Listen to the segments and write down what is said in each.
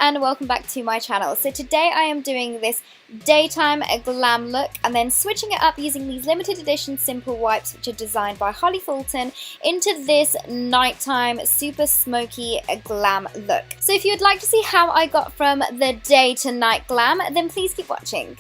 and welcome back to my channel. So today I am doing this daytime glam look and then switching it up using these limited edition simple wipes which are designed by Holly Fulton into this nighttime super smoky glam look. So if you would like to see how I got from the day to night glam, then please keep watching.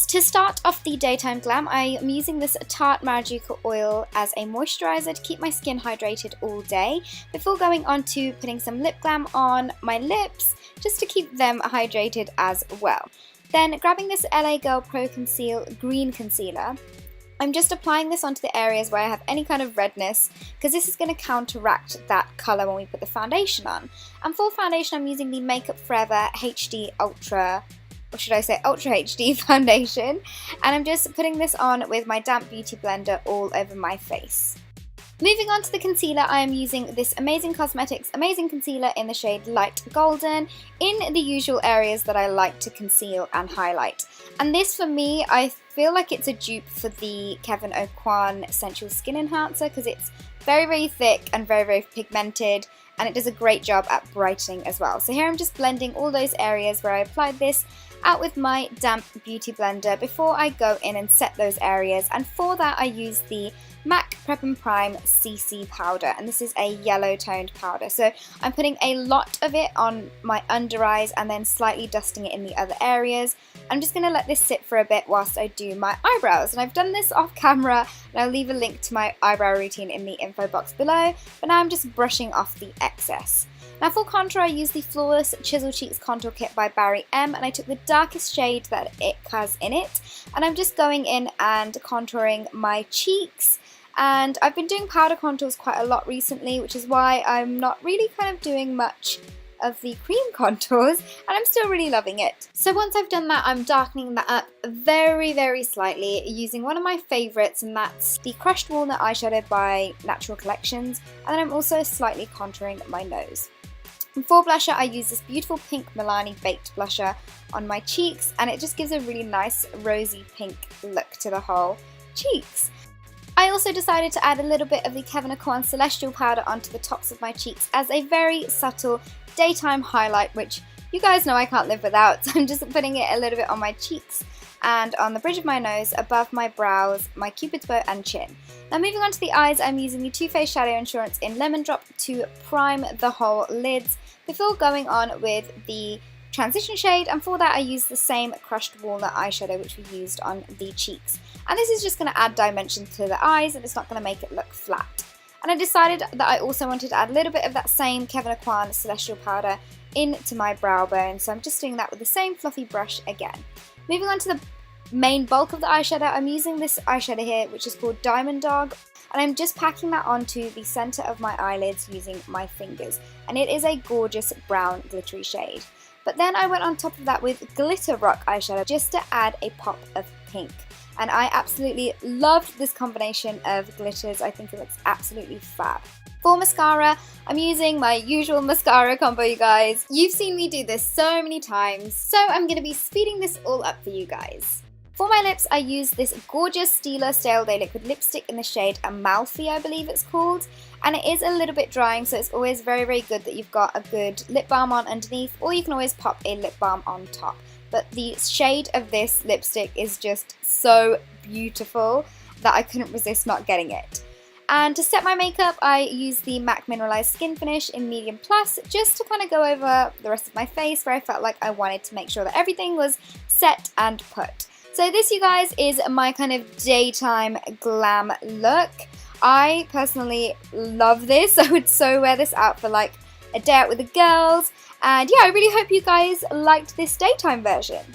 To start off the daytime glam, I am using this Tarte Marajuku oil as a moisturiser to keep my skin hydrated all day before going on to putting some lip glam on my lips just to keep them hydrated as well. Then grabbing this LA Girl Pro Conceal Green Concealer, I'm just applying this onto the areas where I have any kind of redness because this is going to counteract that colour when we put the foundation on. And for foundation I'm using the Makeup Forever HD Ultra HD foundation, and I'm just putting this on with my damp beauty blender all over my face. Moving on to the concealer, I am using this Amazing Cosmetics Amazing Concealer in the shade Light Golden in the usual areas that I like to conceal and highlight. And this for me, I feel like it's a dupe for the Kevyn Aucoin Sensual Skin Enhancer because it's very thick and very pigmented, and it does a great job at brightening as well. So here I'm just blending all those areas where I applied this out with my damp beauty blender before I go in and set those areas, and for that I use the MAC Prep and Prime CC powder, and this is a yellow toned powder. So I'm putting a lot of it on my under eyes and then slightly dusting it in the other areas. I'm just going to let this sit for a bit whilst I do my eyebrows, and I've done this off camera and I'll leave a link to my eyebrow routine in the info box below, but now I'm just brushing off the excess. Now for contour I used the Flawless Chisel Cheeks Contour Kit by Barry M, and I took the darkest shade that it has in it, and I'm just going in and contouring my cheeks. And I've been doing powder contours quite a lot recently, which is why I'm not really kind of doing much of the cream contours, and I'm still really loving it. So once I've done that, I'm darkening that up very slightly using one of my favourites, and that's the Crushed Walnut eyeshadow by Natural Collections, and then I'm also slightly contouring my nose. And for blusher, I use this beautiful pink Milani Baked blusher on my cheeks, and it just gives a really nice rosy pink look to the whole cheeks. I also decided to add a little bit of the Kevyn Aucoin Celestial powder onto the tops of my cheeks as a very subtle daytime highlight, which you guys know I can't live without, so I'm just putting it a little bit on my cheeks and on the bridge of my nose, above my brows, my cupid's bow and chin. Now moving on to the eyes, I'm using the Too Faced Shadow Insurance in Lemon Drop to prime the whole lids before going on with the transition shade, and for that I used the same Crushed Walnut eyeshadow which we used on the cheeks. And this is just going to add dimension to the eyes, and it's not going to make it look flat. And I decided that I also wanted to add a little bit of that same Kevyn Aucoin Celestial powder into my brow bone, so I'm just doing that with the same fluffy brush again. Moving on to the main bulk of the eyeshadow, I'm using this eyeshadow here which is called Diamond Dog, and I'm just packing that onto the centre of my eyelids using my fingers, and it is a gorgeous brown glittery shade. But then I went on top of that with Glitter Rock eyeshadow just to add a pop of pink. And I absolutely loved this combination of glitters. I think it looks absolutely fab. For mascara, I'm using my usual mascara combo, you guys. You've seen me do this so many times, so I'm going to be speeding this all up for you guys. For my lips, I use this gorgeous Stila Stale Day Liquid Lipstick in the shade Amalfi, I believe it's called. And it is a little bit drying, so it's always very good that you've got a good lip balm on underneath, or you can always pop a lip balm on top. But the shade of this lipstick is just so beautiful that I couldn't resist not getting it. And to set my makeup, I use the MAC Mineralized Skin Finish in Medium Plus just to kind of go over the rest of my face where I felt like I wanted to make sure that everything was set and put. So this, you guys, is my kind of daytime glam look. I personally love this. I would so wear this out for like a day out with the girls. And yeah, I really hope you guys liked this daytime version.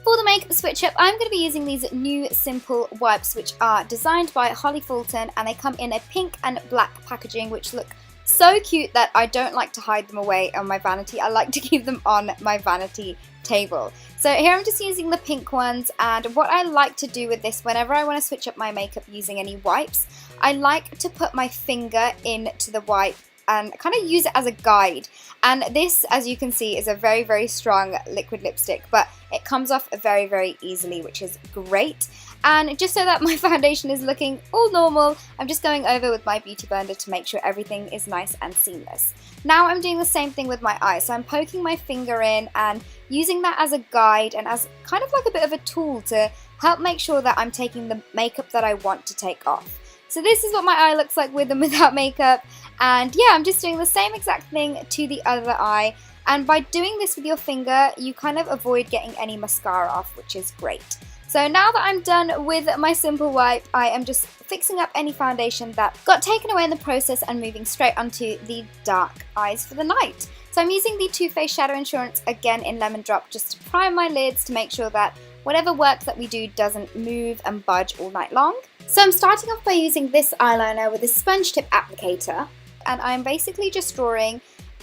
For the makeup switch up, I'm going to be using these new simple wipes which are designed by Holly Fulton, and they come in a pink and black packaging which look so cute that I don't like to hide them away on my vanity. I like to keep them on my vanity table. So here I'm just using the pink ones, and what I like to do with this whenever I want to switch up my makeup using any wipes, I like to put my finger into the wipe and kind of use it as a guide. And this, as you can see, is a very, very strong liquid lipstick, but it comes off very, very easily, which is great. And just so that my foundation is looking all normal, I'm just going over with my beauty blender to make sure everything is nice and seamless. Now I'm doing the same thing with my eyes, so I'm poking my finger in and using that as a guide and as kind of like a bit of a tool to help make sure that I'm taking the makeup that I want to take off. So this is what my eye looks like with and without makeup, and yeah, I'm just doing the same exact thing to the other eye. And by doing this with your finger, you kind of avoid getting any mascara off, which is great. So now that I'm done with my simple wipe, I am just fixing up any foundation that got taken away in the process and moving straight onto the dark eyes for the night. So I'm using the Too Faced Shadow Insurance again in Lemon Drop just to prime my lids to make sure that whatever work that we do doesn't move and budge all night long. So I'm starting off by using this eyeliner with a sponge tip applicator, and I'm basically just drawing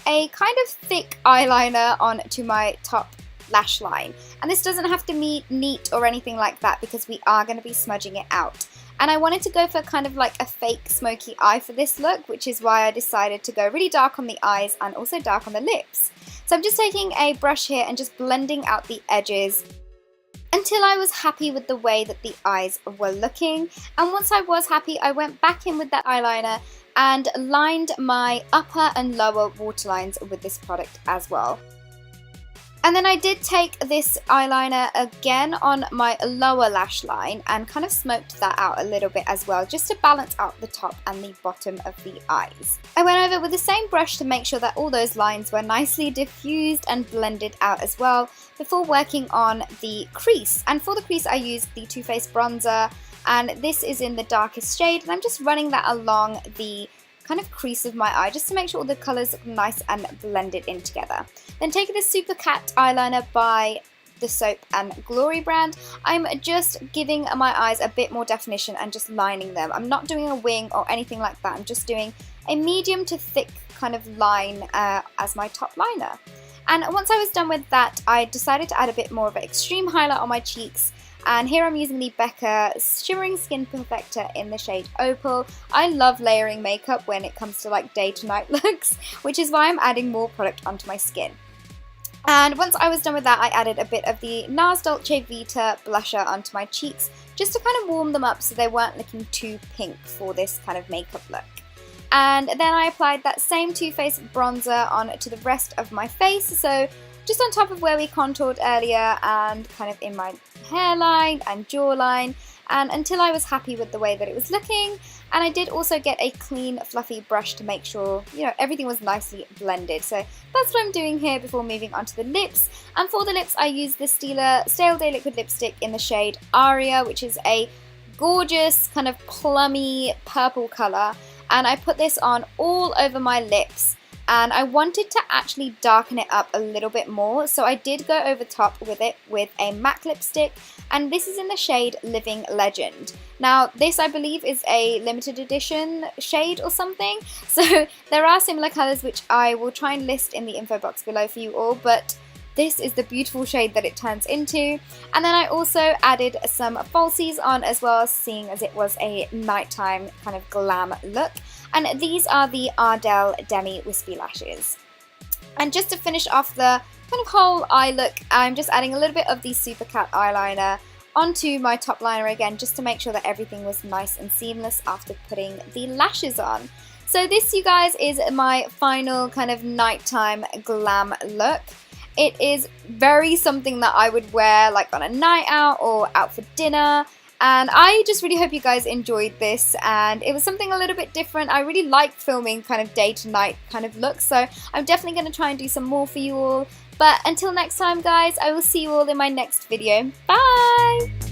a kind of thick eyeliner onto my top lash line. And this doesn't have to be neat or anything like that because we are going to be smudging it out. And I wanted to go for kind of like a fake smoky eye for this look, which is why I decided to go really dark on the eyes and also dark on the lips. So I'm just taking a brush here and just blending out the edges until I was happy with the way that the eyes were looking. And once I was happy, I went back in with that eyeliner and lined my upper and lower waterlines with this product as well. And then I did take this eyeliner again on my lower lash line and kind of smoked that out a little bit as well, just to balance out the top and the bottom of the eyes. I went over with the same brush to make sure that all those lines were nicely diffused and blended out as well before working on the crease. And for the crease I used the Too Faced bronzer, and this is in the darkest shade, and I'm just running that along the kind of crease of my eye just to make sure all the colours look nice and blended in together. Then taking the Super Cat eyeliner by the Soap and Glory brand, I'm just giving my eyes a bit more definition and just lining them. I'm not doing a wing or anything like that, I'm just doing a medium to thick kind of line as my top liner. And once I was done with that, I decided to add a bit more of an extreme highlight on my cheeks. And here I'm using the Becca Shimmering Skin Perfector in the shade Opal. I love layering makeup when it comes to like day to night looks, which is why I'm adding more product onto my skin. And once I was done with that, I added a bit of the NARS Dolce Vita blusher onto my cheeks just to kind of warm them up so they weren't looking too pink for this kind of makeup look. And then I applied that same Too Faced bronzer onto the rest of my face, so just on top of where we contoured earlier and kind of in my hairline and jawline, and until I was happy with the way that it was looking. And I did also get a clean fluffy brush to make sure, you know, everything was nicely blended. So that's what I'm doing here before moving on to the lips. And for the lips I used the Stila Stale Day Liquid Lipstick in the shade Aria, which is a gorgeous kind of plummy purple colour, and I put this on all over my lips. And I wanted to actually darken it up a little bit more, so I did go over top with it with a MAC lipstick, and this is in the shade Living Legend. Now this I believe is a limited edition shade or something, so there are similar colours which I will try and list in the info box below for you all, but this is the beautiful shade that it turns into. And then I also added some falsies on as well, seeing as it was a nighttime kind of glam look. And these are the Ardell Demi Wispy Lashes. And just to finish off the kind of whole eye look, I'm just adding a little bit of the Super Cat eyeliner onto my top liner again, just to make sure that everything was nice and seamless after putting the lashes on. So this, you guys, is my final kind of nighttime glam look. It is very something that I would wear like on a night out or out for dinner. And I just really hope you guys enjoyed this, and it was something a little bit different. I really like filming kind of day to night kind of looks, so I'm definitely going to try and do some more for you all. But until next time guys, I will see you all in my next video. Bye!